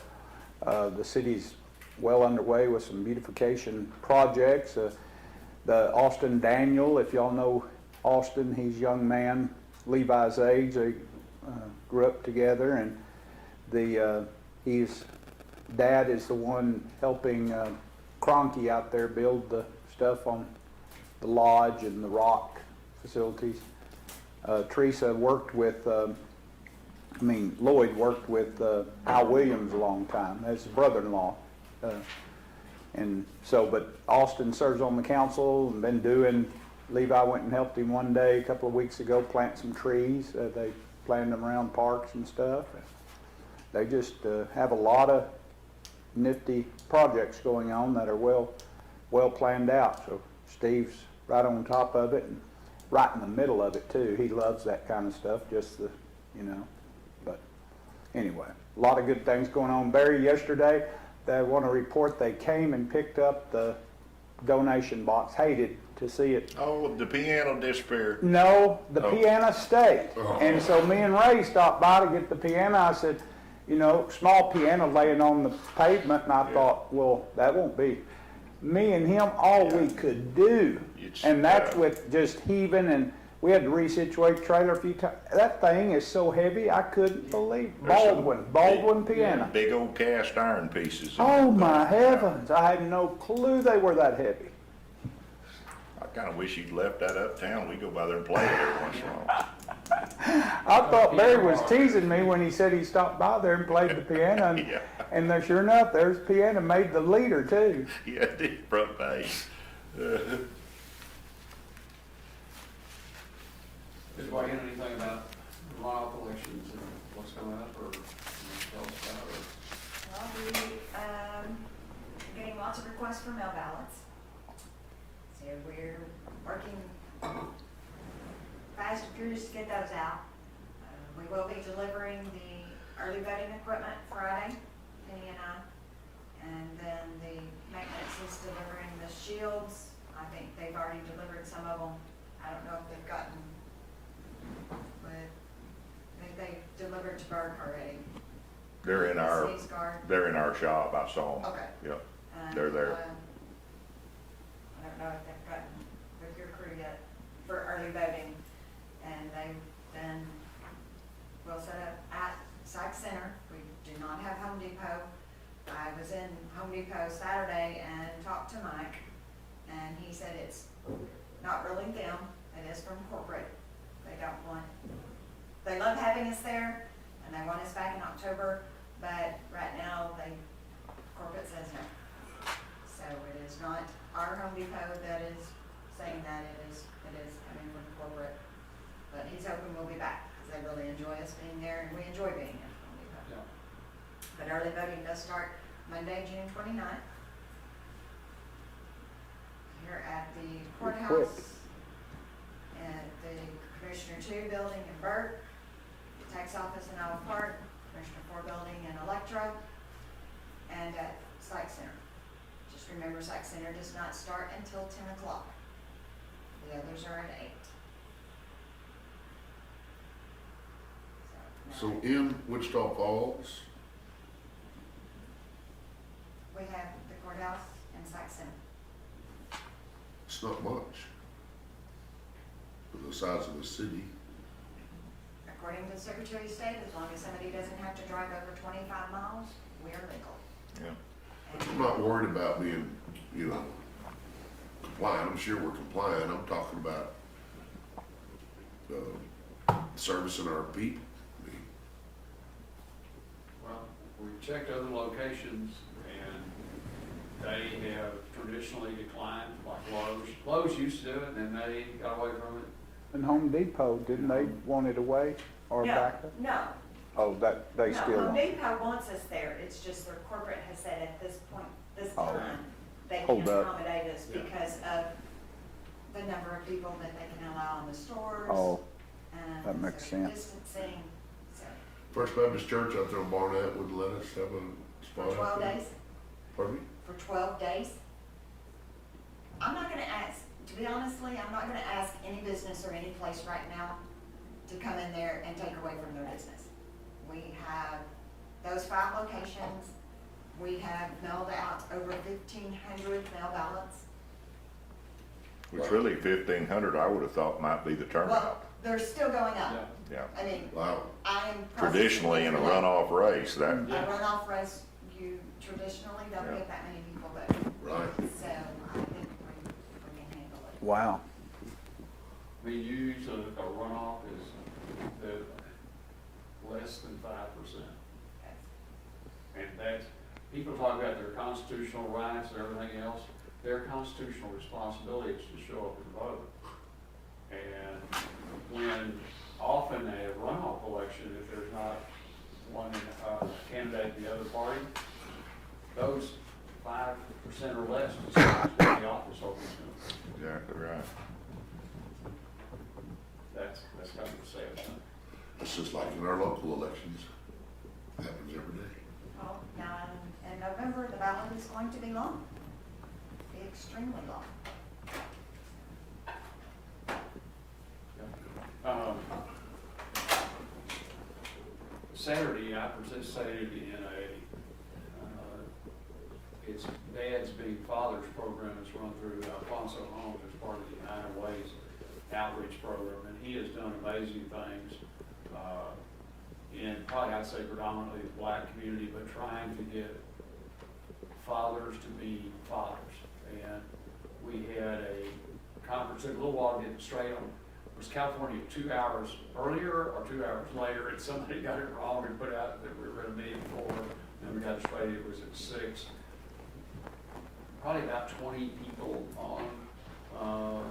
the city's well underway with some beautification projects. The Austin Daniel, if y'all know Austin, he's a young man, Levi's age. They grew up together, and his dad is the one helping Cronky out there build the stuff on the lodge and the rock facilities. Teresa worked with, Lloyd worked with Al Williams a long time as his brother-in-law. And so, but Austin serves on the council and been doing, Levi went and helped him one day a couple of weeks ago plant some trees. They planted them around parks and stuff. They just have a lot of nifty projects going on that are well planned out. So Steve's right on top of it and right in the middle of it too. He loves that kind of stuff, just the, you know. But anyway, a lot of good things going on. Barry, yesterday, they want to report they came and picked up the donation box. Hated to see it. Oh, the piano disappeared. No, the Oh. piano stayed. And so me and Ray stopped by to get the piano. I said, you know, small piano laying on the pavement, and I thought, well, that won't be. Me and him, all we could do, and that's with just heaving, and we had to resituate the trailer a few times. That thing is so heavy, I couldn't believe. Baldwin piano. Big old cast iron pieces. Oh my heavens, I had no clue they were that heavy. I kind of wish you'd left that uptown. We go by there and play it every once in a while. I thought Barry was teasing me when he said he stopped by there and played the piano, and, Yeah. and there, sure enough, there's the piano, made the leader too. Yeah, the front page. Did Wayne anything about runoff elections and what's coming up, or tell us about it? Well, we, getting lots of requests for mail ballots. So we're working fast and furious to get those out. We will be delivering the early voting equipment Friday, Penny and I. And then the maintenance is delivering the shields. I think they've already delivered some of them. I don't know if they've gotten, but I think they delivered to Burke already. They're in our, Sneeze guard. they're in our shop. I saw them. Okay. Yep. And, They're there. I don't know if they've gotten with your crew yet for early voting. And they've been, well set up at Sykes Center. We do not have Home Depot. I was in Home Depot Saturday and talked to Mike, and he said it's not really them, it is from corporate. They love having us there, and they want us back in October, but right now, corporate says no. So it is not our Home Depot that is saying that, it is coming from corporate. But he's hoping we'll be back, because they really enjoy us being there, and we enjoy being at Home Depot. Yeah. But early voting does start Monday, June 29th. Here at the courthouse, at the Commissioner 2 building in Burt, tax office in Olive Park, Commissioner 4 building in Electra, and at Sykes Center. Just remember, Sykes Center does not start until 10 o'clock. The others are at 8. So, So in Wichita Falls, We have the courthouse and Site Center. it's not much for the size of the city. According to the Secretary of State, as long as somebody doesn't have to drive over 25 miles, we are legal. Yeah. I'm not worried about being, you know, compliant. I'm sure we're compliant. I'm talking about servicing our people. I mean, Well, we checked other locations and they have traditionally declined, like Lowe's. Lowe's used to do it and then they got away from it. And Home Depot, didn't they want it away or back up? No, Oh, that, they no, still Home want. Depot wants us there, it's just their corporate has said at this point, this Oh. time, they Hold can't up. accommodate us Yeah. because of the number of people that they can allow in the stores. Oh, and that makes social sense. Distancing, so, First Baptist Church out there in Barnett would let us have a spot. for out 12 there. days, Pardon me? for 12 days. I'm not gonna ask, to be honestly, I'm not gonna ask any business or any place right now to come in there and take away from their business. We have those 5 locations, we have mailed out over 1,500 mail ballots. Which really 1,500, I would have thought might be the Well, turnout. they're still going up. Yeah. I mean, Wow. I am. Traditionally, in a runoff race, that, A runoff race, you traditionally don't Yeah. get that many people voting. Right. So I think we can handle it. Wow. We use a runoff is less than 5%. And that's, people talk about their constitutional rights and everything else, their constitutional responsibility is to show up and vote. And when often a runoff election, if there's not one candidate in the other party, those 5% or less decides when the office opens. exactly right. That's kind of the sad thing. It's just like in our local elections. Happens every day. Well, now in November, the ballot is going to be long, be extremely long. Saturday, I participated in it's Dads Being Fathers program that's run through Alfonso Homes as part of the United Ways outreach program, and he has done amazing things in probably I'd say predominantly the black community, but trying to get fathers to be fathers. And we had a conference, took a little while to get it straight on, was California 2 hours earlier or 2 hours later, and somebody got it wrong and put out that we were at a meeting at 4, and we got it straight, it was at 6. Probably about 20 people on,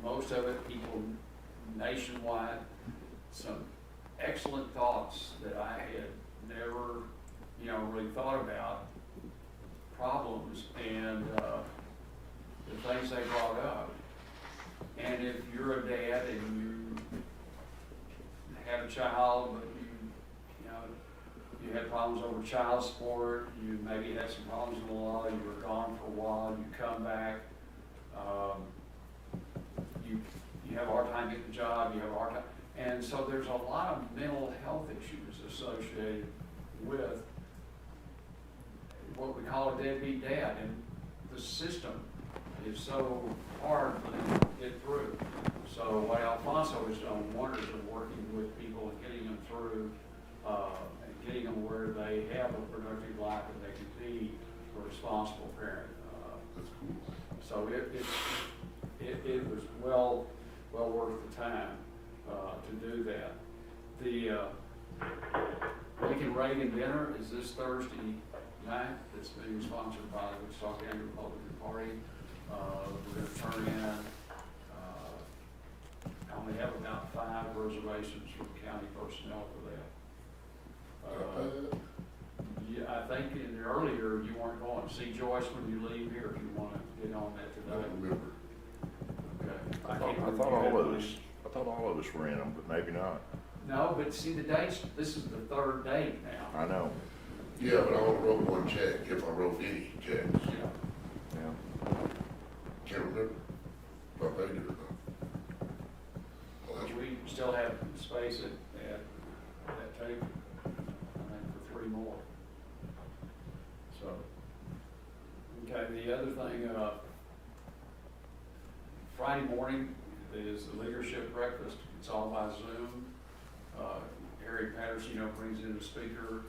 most of it people nationwide. Some excellent thoughts that I had never, really thought about, problems and the things they brought up. And if you're a dad and you have a child, but you had problems over child support, you maybe had some problems in the law, you were gone for a while, you come back, you have a hard time getting a job, you have a hard time. And so there's a lot of mental health issues associated with what we call a deadbeat dad. And the system is so hard for them to get through. So what Alfonso has done wonders of working with people and getting them through, and getting them where they have a productive life and they can be a responsible parent. That's cool. So it was well worth the time to do that. The Lincoln Reagan dinner is this Thursday night. It's being sponsored by the Wichita County Republican Party. We're going to turn in. I only have about 5 reservations from county personnel for that. Yeah, I think in the earlier you weren't going to see Joyce when you leave here. If you want to get on that I today. don't remember. Okay. I can't thought remember all of that us, I thought all of us were in them, but maybe not. No, but see the dates, this is the 3rd date now. I know, Yeah, but I only wrote one check, if I wrote any checks. Yeah. yeah. Can't remember if I paid it or not. Well, that's We still have space at that take, I think, for 3 more. So, okay, the other thing, Friday morning is the leadership breakfast. It's all by Zoom. Harry Patterson, brings in a speaker,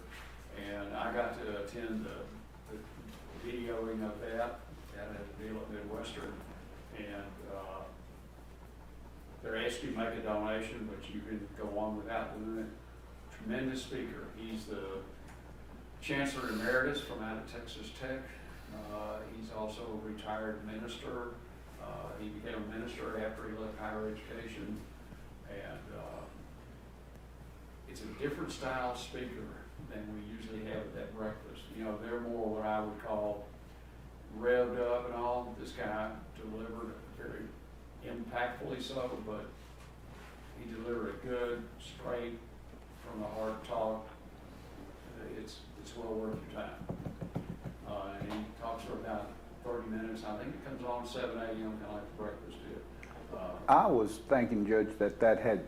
and I got to attend the videoing of that at a deal at Midwestern. And they're asking you to make a donation, but you can go on without doing it. Tremendous speaker. He's the Chancellor Emeritus from out of Texas Tech. He's also a retired minister. He became a minister after he left higher education. And it's a different style speaker than we usually have at that breakfast. They're more what I would call revved up and all. This guy delivered very impactfully so, but he delivered a good, straight, from the heart talk. It's well worth your time. And he talks for about 30 minutes. I think it comes on at 7 a.m., kind of like the breakfast did. I was thinking, Judge, that had,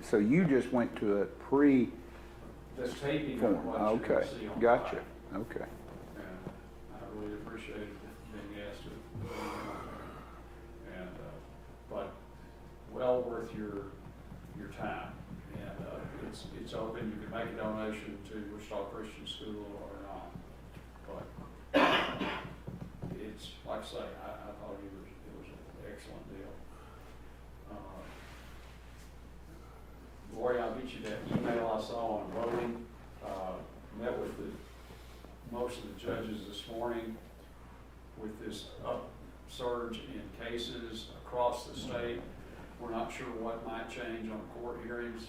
so you just went to a pre. That's taping of what you're going to see on Gotcha, Friday. okay. And I really appreciated being asked to be on there. And, but well worth your time. And it's open. You can make a donation to Wichita Christian School or not. But it's, like I say, I thought it was an excellent deal. Lori, I'll get you that email I saw on voting. Met with most of the judges this morning with this upsurge in cases across the state. We're not sure what might change on court hearings.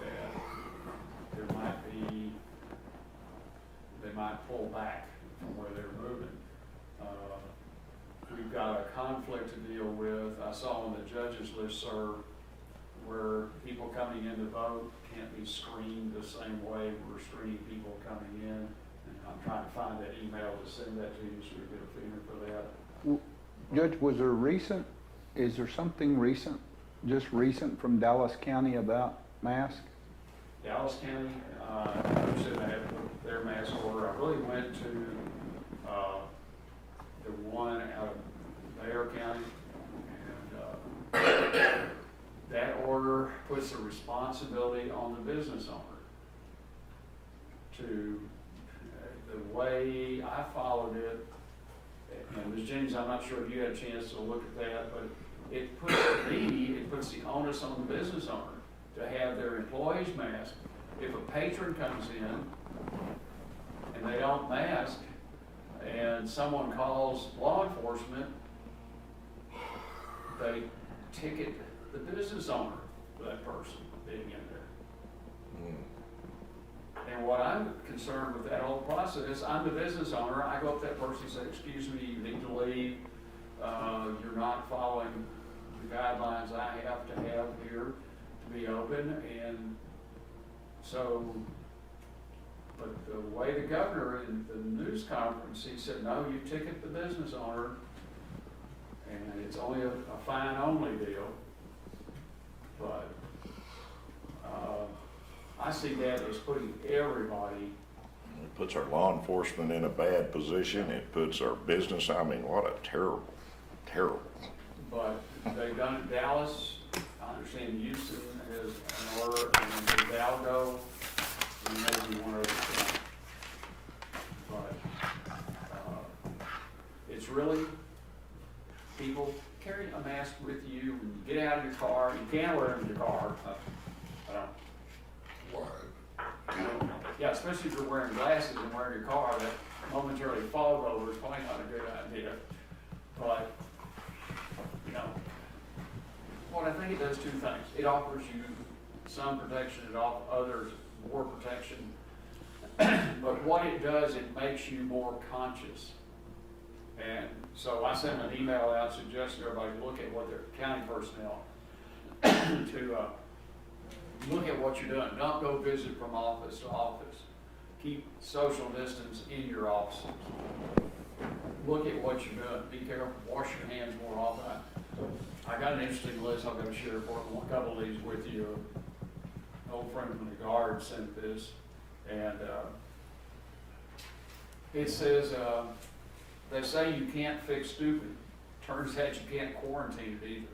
That there might be, they might pull back from where they're moving. We've got a conflict to deal with. I saw on the judges listserv where people coming in to vote can't be screened the same way we're screening people coming in. And I'm trying to find that email to send that to you so you get a feeling for that. Well, Judge, is there something recent, just recent from Dallas County about masks? Dallas County, said they had their mask order. I really went to the one out of Bexar County, and that order puts the responsibility on the business owner to, the way I followed it, and Ms. Jennings, I'm not sure if you had a chance to look at that, but it puts the onus on the business owner to have their employees mask. If a patron comes in and they don't mask, and someone calls law enforcement, they ticket the business owner for that person being in there. And what I'm concerned with that whole process, I'm the business owner, I go up to that person and say, excuse me, you need to leave, you're not following the guidelines I have to have here to be open. And so, but the way the governor in the news conference, he said, no, you ticket the business owner, and it's only a fine only deal. But I see that as putting everybody. It puts our law enforcement in a bad position. It puts our business, I mean, what a terrible. But they've done it in Dallas. I understand Houston has an order, and Hidalgo, and maybe one other thing. But it's really, people carry a mask with you when you get out of your car. You can wear them in your car. Yeah, especially if you're wearing glasses and wearing your car, that momentary fog over is probably not a good idea. But, what I think it does two things. It offers you some protection, it offers others more protection. But what it does, it makes you more conscious. And so I sent an email out suggesting everybody look at what their county personnel to look at what you're doing. Don't go visit from office to office. Keep social distance in your offices. Look at what you're doing. Be careful. Wash your hands more often. I got an interesting list I'm going to share for a couple of these with you. old friend from the Guard sent this, and it says, they say you can't fix stupid. Turns out you can't quarantine it either.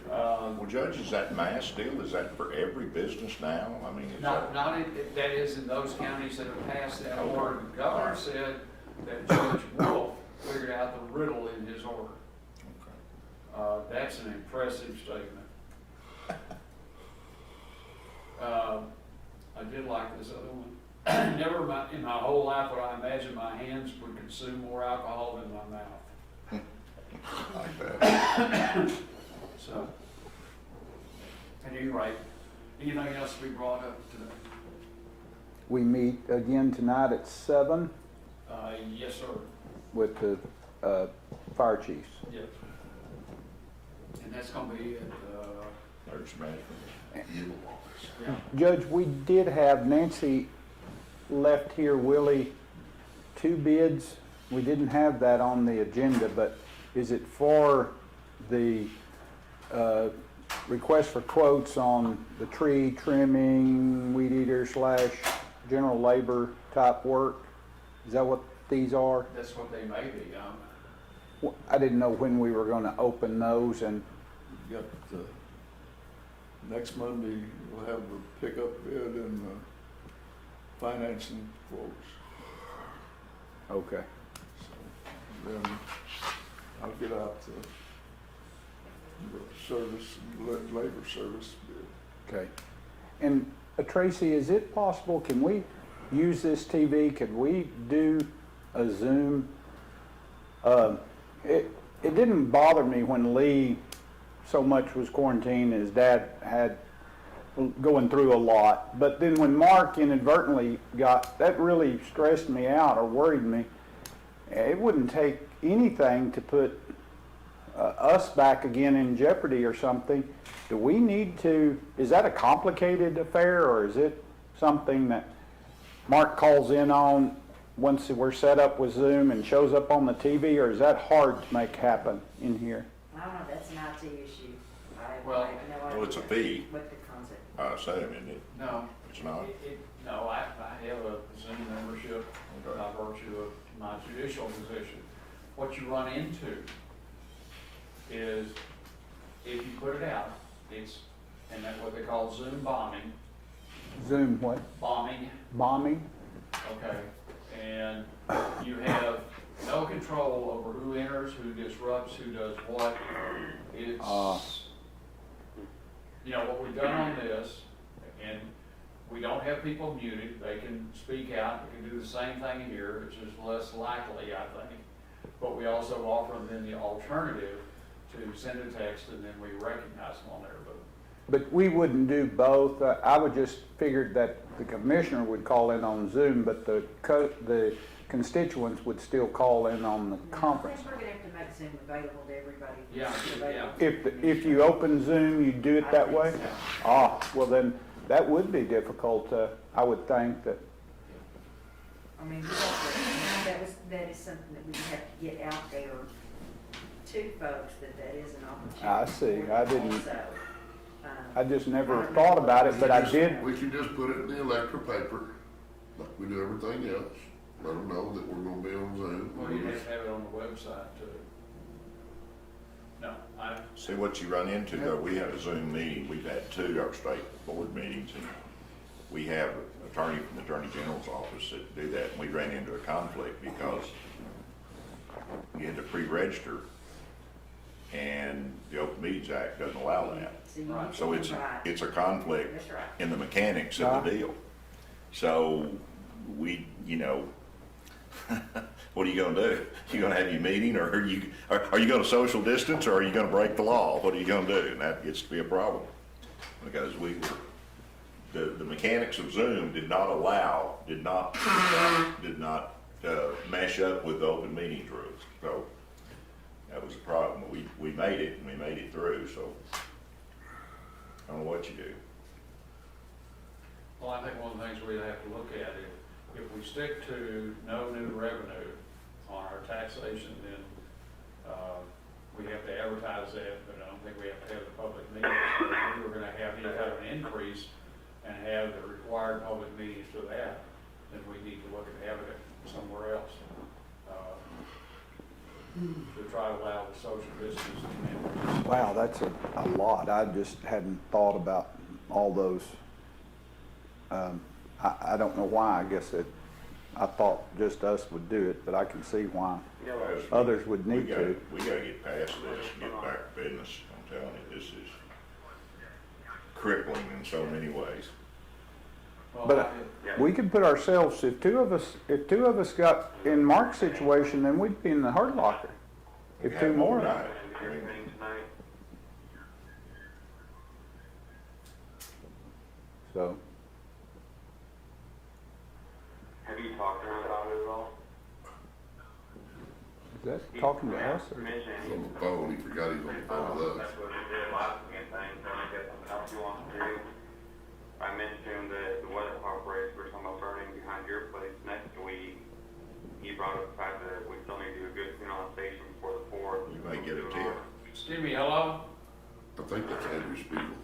Well, Judge, is that mass deal, is that for every business now? I mean, is that? Not in, that is in those counties that have passed that order. The governor said that Judge Wolf figured out the riddle in his order. That's an impressive statement. I did like this other one. Never in my whole life would I imagine my hands would consume more alcohol than my mouth. Like that. So, at any rate, anything else to be brought up today? We meet again tonight at 7 Yes, sir. with the fire chiefs. Yes. And that's gonna be at, Emergency management. yeah. Judge, we did have, Nancy left here, Willie, 2 bids. We didn't have that on the agenda, but is it for the request for quotes on the tree trimming, weed eater / general labor type work? Is that what these are? That's what they may be. I didn't know when we were gonna open those, and Got the, next Monday, we'll have the pickup bid and the financing quotes. okay. So then I'll get out the service, labor service bid. Okay. And Tracy, is it possible, can we use this TV? Could we do a Zoom? It didn't bother me when Lee so much was quarantined, his dad had going through a lot. But then when Mark inadvertently that really stressed me out or worried me. It wouldn't take anything to put us back again in jeopardy or something. Do we need to, is that a complicated affair, or is it something that Mark calls in on once we're set up with Zoom and shows up on the TV, or is that hard to make happen in here? I don't know, that's an IT issue. Well, I have no idea well, it's a fee. what the concept. I assume, isn't it? No. It's not? No, I have a Zoom membership Okay. by virtue of my judicial position. What you run into is if you put it out, and that's what they call Zoom bombing. Zoom what? Bombing, Bombing? okay. And you have no control over who enters, who disrupts, who does what. It's, what we've done on this, and we don't have people muted, they can speak out, we can do the same thing here, it's just less likely, I think. But we also offer them the alternative to send a text and then we recognize them on there. But we wouldn't do both. I would just figured that the commissioner would call in on Zoom, but the constituents would still call in on the conference. I think we're gonna have to make Zoom available to everybody. Yeah. If you open Zoom, you do it that way? Well then, that would be difficult, I would think that. I mean, that is something that we have to get out there to folks, that is an opportunity. I see. for I them didn't- also. I just never thought about it, but I did. We can just put it in the electric paper, like we do everything else. Let them know that we're gonna be on Zoom. Well, you have to have it on the website too. No, See what you run into though, we had a Zoom meeting, we've had 2 our state board meetings, and we have an attorney from the Attorney General's office that do that, and we ran into a conflict because you had to pre-register, and the Open Meetings Act doesn't allow that. So you need So to- it's right. a conflict That's right. in the mechanics of the deal. So we, what are you gonna do? You gonna have your meeting, or are you gonna social distance, or are you gonna break the law? What are you gonna do? And that gets to be a problem, because the mechanics of Zoom did not mesh up with the open meetings rules. So that was a problem. We made it, and we made it through, so I don't know what you do. well, I think one of the things we have to look at is, if we stick to no new revenue on our taxation, then, we have to advertise that, but I don't think we have to have the public meeting. So if we were gonna have any kind of an increase and have the required public meetings for that, then we need to look at having it somewhere else. To try to allow the social distancing. Wow, that's a lot. I just hadn't thought about all those. I don't know why. I guess I thought just us would do it, but I can see why others would need to. We gotta get past this and get back to business. I'm telling you, this is crippling in so many ways. But we could put ourselves, if two of us got in Mark's situation, then we'd be in the hurt locker. If two more. Right. I mean, So, Have you talked to him about it at all? is that talking to us or? He's on the phone, he forgot he was on the phone with us. That's what he did last weekend, thing, so I guess something else you want to do. I mentioned to him that the weather operates were talking about burning behind your place next week. He brought up the fact that we still need to do a good clean on the station before the 4th. You may get a tip. Excuse me, hello? I think that's Andrew Spiegel.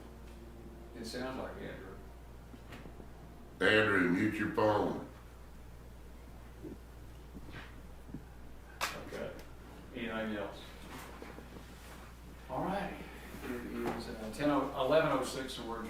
It sounds like Andrew. Andrew, mute your phone. Okay. Anything else? All righty. It is 11:06 and we're adjourned.